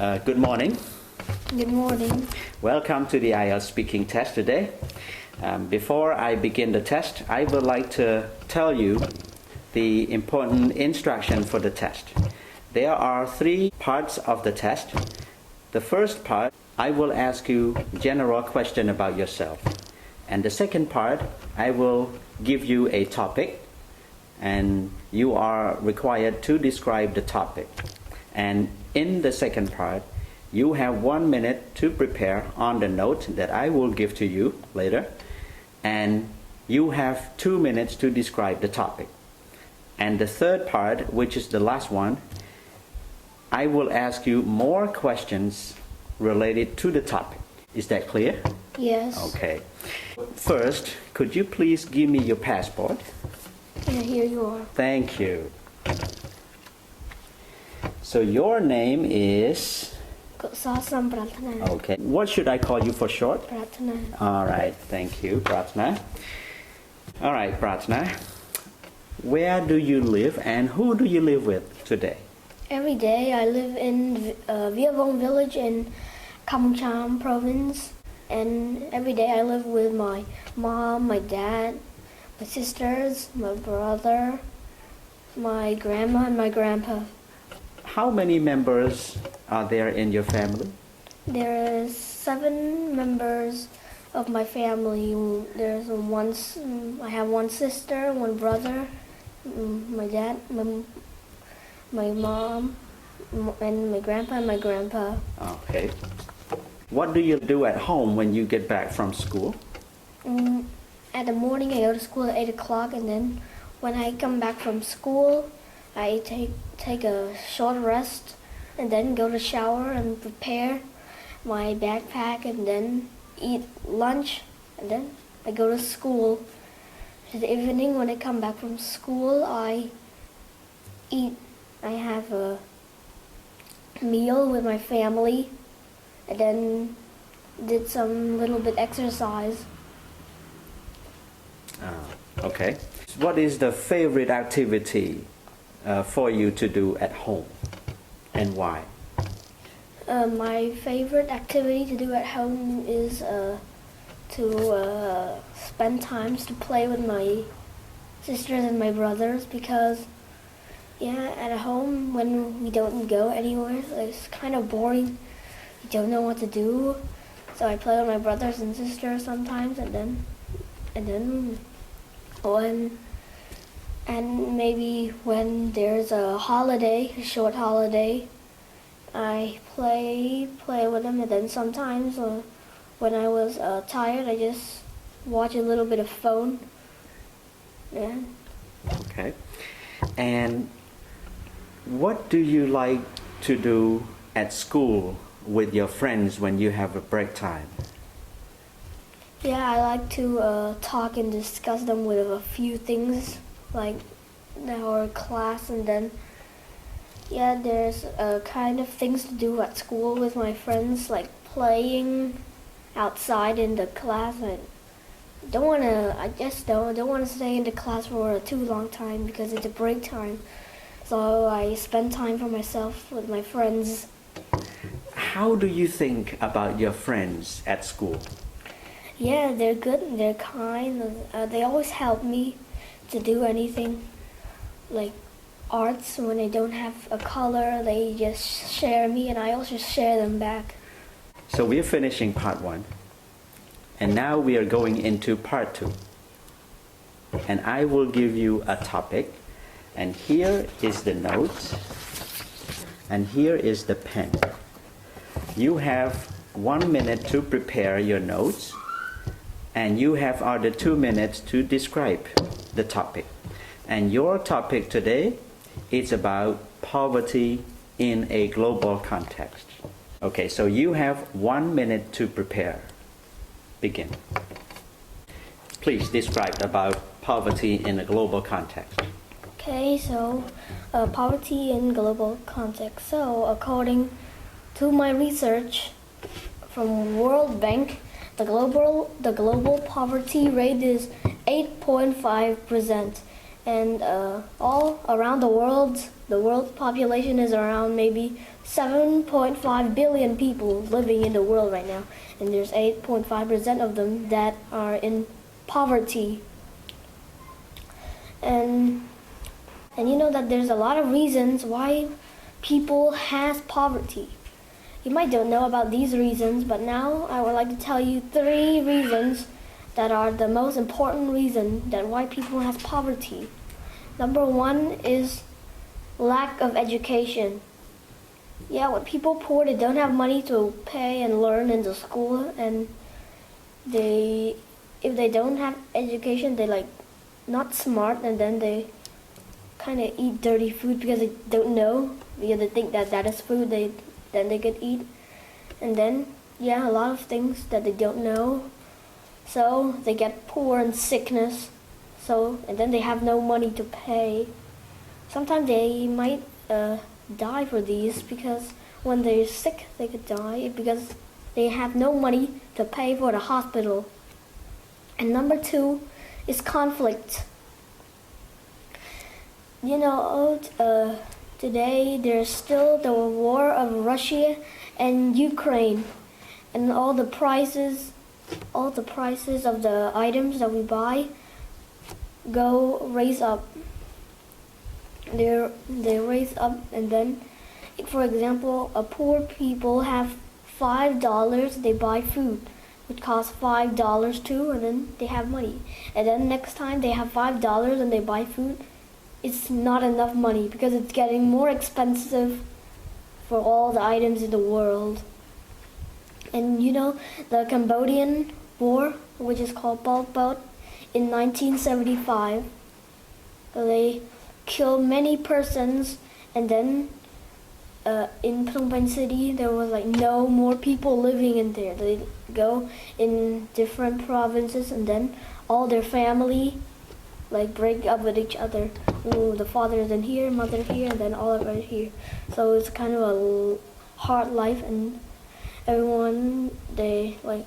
Good morning. Good morning. Welcome to the Ielts speaking test today. Before I begin the test, I would like to tell you the important instruction for the test. There are 3 parts of the test. The first part, I will ask you general question about yourself. And the second part, I will give you a topic and you are required to describe the topic. And in the second part, you have 1 minute to prepare on the note that I will give to you later. And you have 2 minutes to describe the topic. And the third part, which is the last one, I will ask you more questions related to the topic. Is that clear? Yes. Okay. First, could you please give me your passport? Yeah, here you are. Thank you. So your name is? Kosal Prathna. Okay. What should I call you for short? Prathna. All right. Thank you, Prathna. All right, Prathna. Where do you live and who do you live with today? Every day I live in Vietnam village in Kamcham province, and every day I live with my mom, my dad, my sisters, my brother, my grandma, and my grandpa. How many members are there in your family? There is 7 members of my family. I have 1 sister, 1 brother, my dad, my mom, and my grandpa and my grandpa. Okay. What do you do at home when you get back from school? At the morning I go to school at 8 o'clock, and then when I come back from school, I take a short rest and then go to shower and prepare my backpack and then eat lunch, and then I go to school. In the evening when I come back from school, I have a meal with my family and then did some little bit exercise. Okay. What is the favorite activity for you to do at home and why? My favorite activity to do at home is to spend times to play with my sisters and my brothers, because at home when we don't go anywhere, it's kind of boring. We don't know what to do, so I play with my brothers and sisters sometimes, and maybe when there's a holiday, a short holiday, I play with them, and then sometimes when I was tired, I just watch a little bit of phone. Yeah. Okay. And what do you like to do at school with your friends when you have a break time? Yeah, I like to talk and discuss them with a few things, like our class, and then there's kind of things to do at school with my friends, like playing outside in the class. I don't want to stay in the class for a too long time because it's a break time. So I spend time for myself with my friends. How do you think about your friends at school? Yeah, they're good and they're kind. They always help me to do anything, like arts. When I don't have a color, they just share me, and I also share them back. So we're finishing part 1. And now we are going into part 2. And I will give you a topic. And here is the note. And here is the pen. You have 1 minute to prepare your notes. And you have other 2 minutes to describe the topic. And your topic today is about poverty in a global context. Okay, so you have 1 minute to prepare. Begin. Please describe about poverty in a global context. Okay, so poverty in global context. So according to my research from World Bank, the global poverty rate is 8.5%, And all around the world's population is around maybe 7.5 billion people living in the world right now. And there's 8.5% of them that are in poverty. And you know that there's a lot of reasons why people has poverty. You might don't know about these reasons, but now I would like to tell you 3 reasons that are the most important reason that why people has poverty. Number 1 is lack of education. Yeah, when people poor, they don't have money to pay and learn in the school, and if they don't have education, they like not smart, and then they kind of eat dirty food because they don't know, because they think that is food then they could eat. And then a lot of things that they don't know, so they get poor and sickness, and then they have no money to pay. Sometimes they might die for these, because when they're sick they could die because they have no money to pay for the hospital. And number 2 is conflict. You know, today there's still the war of Russia and Ukraine, and all the prices of the items that we buy raise up. They raise up, and then, for example, poor people have $5, they buy food, which costs $5 too, and then they have money. And then next time they have $5 and they buy food, it's not enough money because it's getting more expensive for all the items in the world. And you know, the Cambodian War, which is called Pol Pot, in 1975, they killed many persons, and then in Phnom Penh City there was like no more people living in there. They go in different provinces, and then all their family like break up with each other. Ooh, the father is in here, mother here, and then all of it here. So it's kind of a hard life, and everyone, they like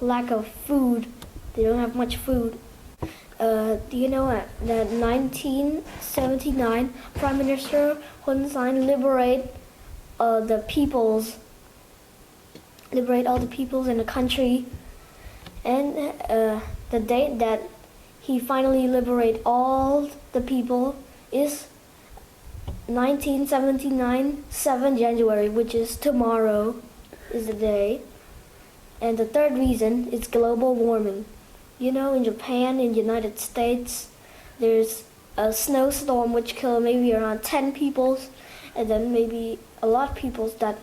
lack of food. They don't have much food. Do you know that 1979 Prime Minister Hun Sen liberate all the peoples in the country, and the date that he finally liberate all the people is 1979 7 January, which is tomorrow is the day. And the 3rd reason is global warming. You know, in Japan, in the United States, there's a snowstorm which killed maybe around 10 people, and then maybe a lot of people that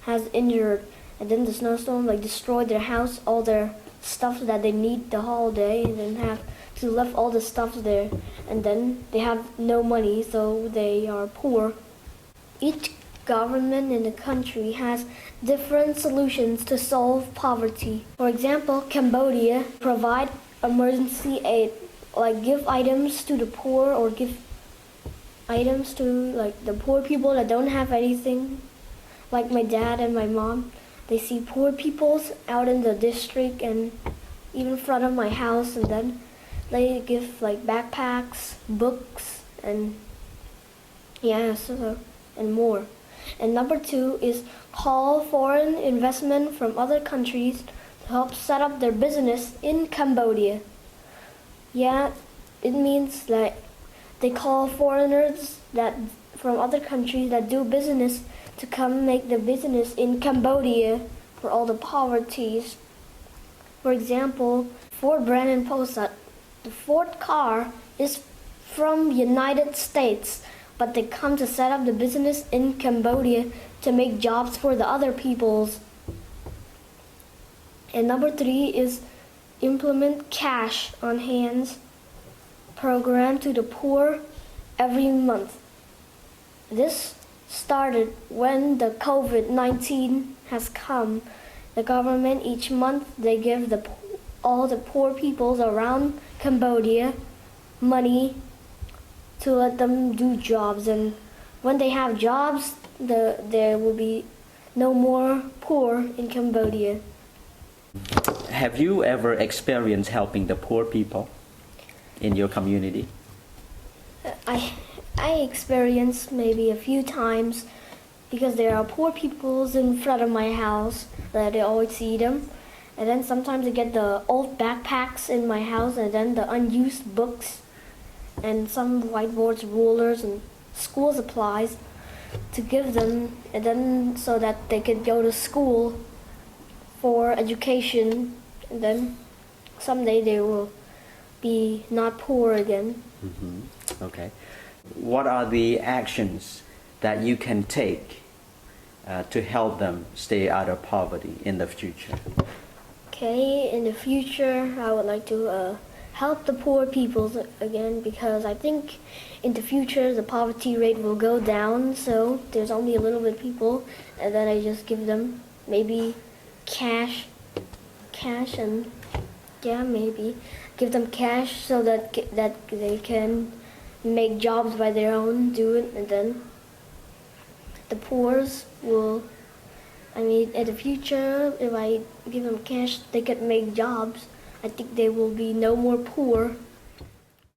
has injured. And then the snowstorm like destroyed their house, all their stuff that they need the whole day, and then have to left all the stuff there. And then they have no money, so they are poor. Each government in the country has different solutions to solve poverty. For example, Cambodia provide emergency aid, like give items to the poor, or give items to like the poor people that don't have anything. Like my dad and my mom, they see poor people out in the district and even in front of my house, and then they give like backpacks, books, and and more. And number 2 is call foreign investment from other countries to help set up their business in Cambodia. Yeah, it means that they call foreigners that from other countries that do business to come make the business in Cambodia for all the poverties. For example, Ford brand in Kosal, the Ford car is from United States, but they come to set up the business in Cambodia to make jobs for the other peoples. And number 3 is implement cash on hands program to the poor every month. This started when the COVID-19 has come. The government each month, they give all the poor peoples around Cambodia money to let them do jobs, and when they have jobs, there will be no more poor in Cambodia. Have you ever experienced helping the poor people in your community? I experienced maybe a few times because there are poor peoples in front of my house that I always see them. And then sometimes I get the old backpacks in my house and then the unused books and some whiteboards, rulers, and school supplies to give them, and then so that they could go to school for education, and then someday they will be not poor again. Okay. What are the actions that you can take to help them stay out of poverty in the future? Okay, in the future, I would like to help the poor people again because I think in the future the poverty rate will go down, so there's only a little bit of people, and then I just give them maybe cash and maybe give them cash so that they can make jobs by their own, do it, and then the poors will, in the future, if I give them cash, they could make jobs. I think they will be no more poor